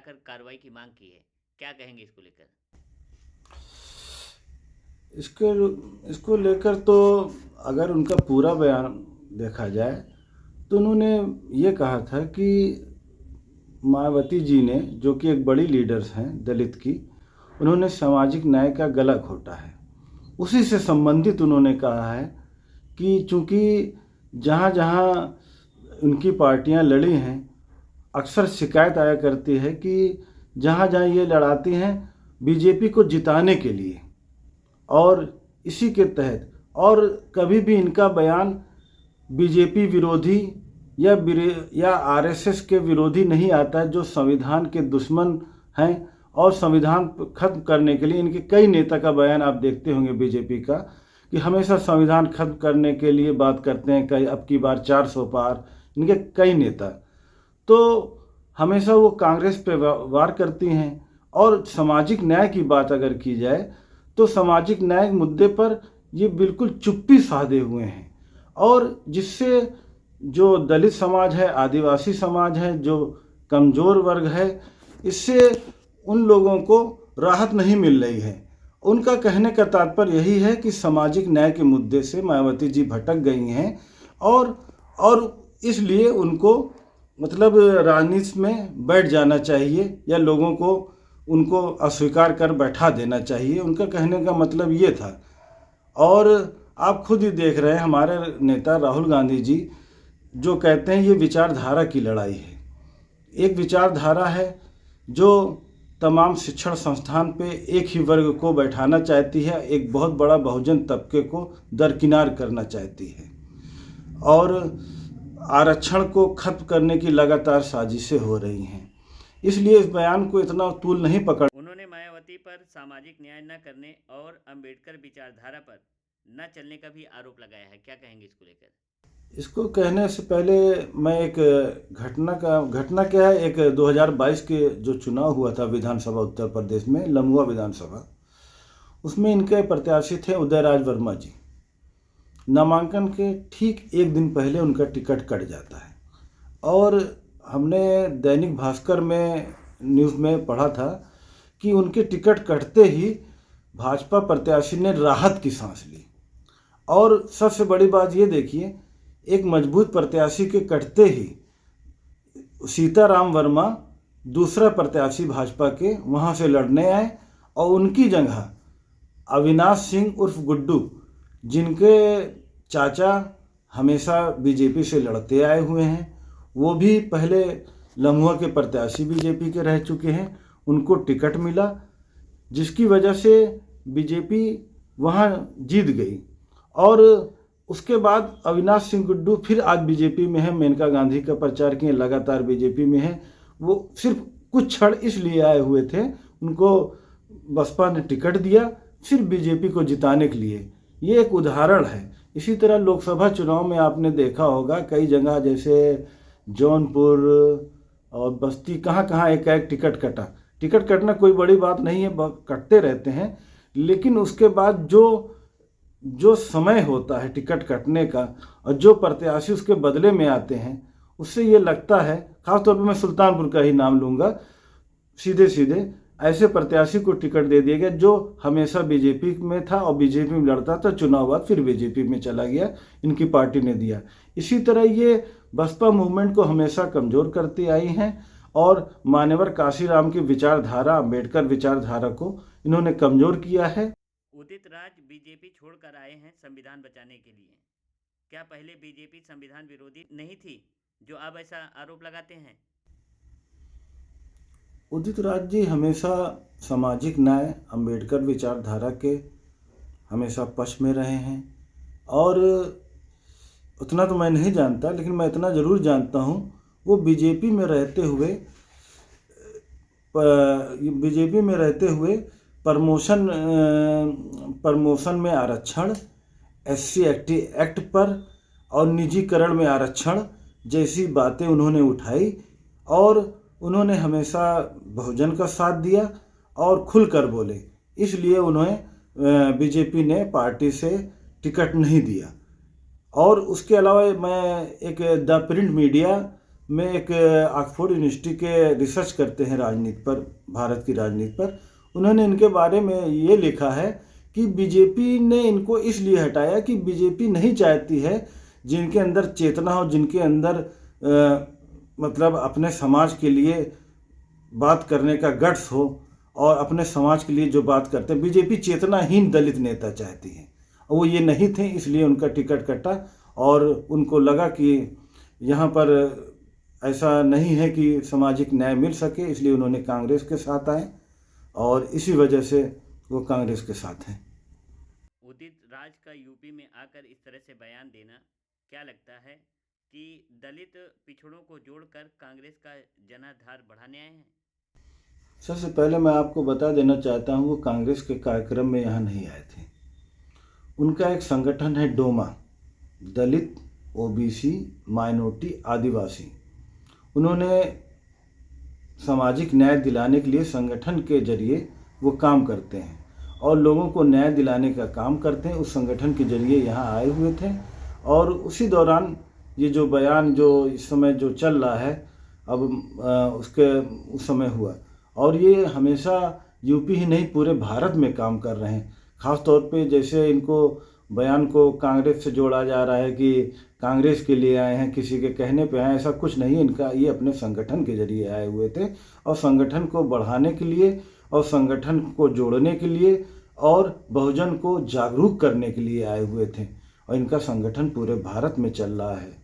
बुलाकर कार्रवाई की मांग की है। क्या कहेंगे इसको लेकर? इसके इसको लेकर तो अगर उनका पूरा बयान देखा जाए तो उन्होंने ये कहा था कि मायावती जी ने, जो कि एक बड़ी लीडर्स हैं दलित की, उन्होंने सामाजिक न्याय का गला घोटा है। उसी से संबंधित उन्होंने कहा है कि चूंकि जहाँ जहाँ उनकी पार्टियाँ लड़ी हैं, अक्सर शिकायत आया करती है कि जहाँ जहाँ ये लड़ाती हैं बीजेपी को जिताने के लिए, और इसी के तहत और कभी भी इनका बयान बीजेपी विरोधी या आरएसएस के विरोधी नहीं आता है, जो संविधान के दुश्मन हैं। और संविधान खत्म करने के लिए इनके कई नेता का बयान आप देखते होंगे बीजेपी का, कि हमेशा संविधान खत्म करने के लिए बात करते हैं। कई अब की बार 400 पार, इनके कई नेता तो हमेशा वो कांग्रेस पे वार करती हैं। और सामाजिक न्याय की बात अगर की जाए तो सामाजिक न्याय मुद्दे पर ये बिल्कुल चुप्पी साधे हुए हैं, और जिससे जो दलित समाज है, आदिवासी समाज है, जो कमज़ोर वर्ग है, इससे उन लोगों को राहत नहीं मिल रही है। उनका कहने का तात्पर्य यही है कि सामाजिक न्याय के मुद्दे से मायावती जी भटक गई हैं, और इसलिए उनको मतलब राजनीति में बैठ जाना चाहिए, या लोगों को उनको अस्वीकार कर बैठा देना चाहिए। उनका कहने का मतलब ये था। और आप खुद ही देख रहे हैं, हमारे नेता राहुल गांधी जी जो कहते हैं ये विचारधारा की लड़ाई है। एक विचारधारा है जो तमाम शिक्षण संस्थान पे एक ही वर्ग को बैठाना चाहती है, एक बहुत बड़ा बहुजन तबके को दरकिनार करना चाहती है, और आरक्षण को खत्म करने की लगातार साजिशें हो रही हैं। इसलिए इस बयान को इतना तूल नहीं पकड़। उन्होंने मायावती पर सामाजिक न्याय न करने और अंबेडकर विचारधारा पर न चलने का भी आरोप लगाया है। क्या कहेंगे इसको लेकर? इसको कहने से पहले मैं एक घटना क्या है, एक 2022 के जो चुनाव हुआ था विधानसभा उत्तर प्रदेश में, लम्बुआ विधानसभा, उसमें इनके प्रत्याशी थे उदयराज वर्मा जी। नामांकन के ठीक एक दिन पहले उनका टिकट कट जाता है, और हमने दैनिक भास्कर में न्यूज़ में पढ़ा था कि उनके टिकट कटते ही भाजपा प्रत्याशी ने राहत की सांस ली। और सबसे बड़ी बात ये देखिए, एक मजबूत प्रत्याशी के कटते ही सीताराम वर्मा दूसरा प्रत्याशी भाजपा के वहाँ से लड़ने आए, और उनकी जगह अविनाश सिंह उर्फ गुड्डू, जिनके चाचा हमेशा बीजेपी से लड़ते आए हुए हैं, वो भी पहले लम्हुआ के प्रत्याशी बीजेपी के रह चुके हैं, उनको टिकट मिला, जिसकी वजह से बीजेपी वहाँ जीत गई। और उसके बाद अविनाश सिंह गुड्डू फिर आज बीजेपी में है, मेनका गांधी का प्रचार किए, लगातार बीजेपी में है। वो सिर्फ कुछ क्षण इसलिए आए हुए थे, उनको बसपा ने टिकट दिया सिर्फ बीजेपी को जिताने के लिए। ये एक उदाहरण है। इसी तरह लोकसभा चुनाव में आपने देखा होगा कई जगह, जैसे जौनपुर और बस्ती, कहाँ कहाँ एक टिकट कटा। टिकट कटना कोई बड़ी बात नहीं है, कटते रहते हैं, लेकिन उसके बाद जो समय होता है टिकट कटने का, और जो प्रत्याशी उसके बदले में आते हैं, उससे ये लगता है, खासतौर पर मैं सुल्तानपुर का ही नाम लूँगा, सीधे सीधे ऐसे प्रत्याशी को टिकट दे दिया गया जो हमेशा बीजेपी में था और बीजेपी में लड़ता था, चुनाव बाद फिर बीजेपी में चला गया, इनकी पार्टी ने दिया। इसी तरह ये बसपा मूवमेंट को हमेशा कमज़ोर करती आई हैं, और मान्यवर काशीराम की विचारधारा, अम्बेडकर विचारधारा को इन्होंने कमज़ोर किया है। उदित राज बीजेपी छोड़कर आए हैं संविधान बचाने के लिए। क्या पहले बीजेपी संविधान विरोधी नहीं थी, जो अब ऐसा आरोप लगाते हैं? उदित राज जी हमेशा सामाजिक न्याय, अम्बेडकर विचारधारा के हमेशा पक्ष में रहे हैं। और उतना तो मैं नहीं जानता, लेकिन मैं इतना ज़रूर जानता हूँ, वो बीजेपी में रहते हुए प्रमोशन में आरक्षण, SC एक्ट पर और निजीकरण में आरक्षण जैसी बातें उन्होंने उठाई, और उन्होंने हमेशा बहुजन का साथ दिया और खुलकर बोले। इसलिए उन्हें बीजेपी ने पार्टी से टिकट नहीं दिया। और उसके अलावा मैं एक द प्रिंट मीडिया में एक ऑक्सफोर्ड यूनिवर्सिटी के रिसर्च करते हैं राजनीति पर, भारत की राजनीति पर। उन्होंने इनके बारे में ये लिखा है कि बीजेपी ने इनको इसलिए हटाया कि बीजेपी नहीं चाहती है जिनके अंदर चेतना हो, जिनके अंदर मतलब अपने समाज के लिए बात करने का गट्स हो और अपने समाज के लिए जो बात करते हैं, बीजेपी चेतनाहीन दलित नेता चाहती है। वो ये नहीं थे, इसलिए उनका टिकट कटा और उनको लगा कि यहाँ पर ऐसा नहीं है कि सामाजिक न्याय मिल सके, इसलिए उन्होंने कांग्रेस के साथ आए और इसी वजह से वो कांग्रेस के साथ हैं। उदित राज का यूपी में आकर इस तरह से बयान देना, क्या लगता है कि दलित पिछड़ों को जोड़कर कांग्रेस का जनाधार बढ़ाने आए हैं? सबसे पहले मैं आपको बता देना चाहता हूँ, वो कांग्रेस के कार्यक्रम में यहाँ नहीं आए थे। उनका एक संगठन है डोमा, दलित ओबीसी माइनॉरिटी आदिवासी। उन्होंने सामाजिक न्याय दिलाने के लिए संगठन के जरिए वो काम करते हैं और लोगों को न्याय दिलाने का काम करते हैं। उस संगठन के जरिए यहाँ आए हुए थे और उसी दौरान ये जो बयान जो इस समय जो चल रहा है अब उसके उस समय हुआ, और ये हमेशा यूपी ही नहीं पूरे भारत में काम कर रहे हैं। ख़ास तौर पे जैसे इनको बयान को कांग्रेस से जोड़ा जा रहा है कि कांग्रेस के लिए आए हैं, किसी के कहने पे आए, ऐसा कुछ नहीं। इनका ये अपने संगठन के जरिए आए हुए थे और संगठन को बढ़ाने के लिए और संगठन को जोड़ने के लिए और बहुजन को जागरूक करने के लिए आए हुए थे और इनका संगठन पूरे भारत में चल रहा है।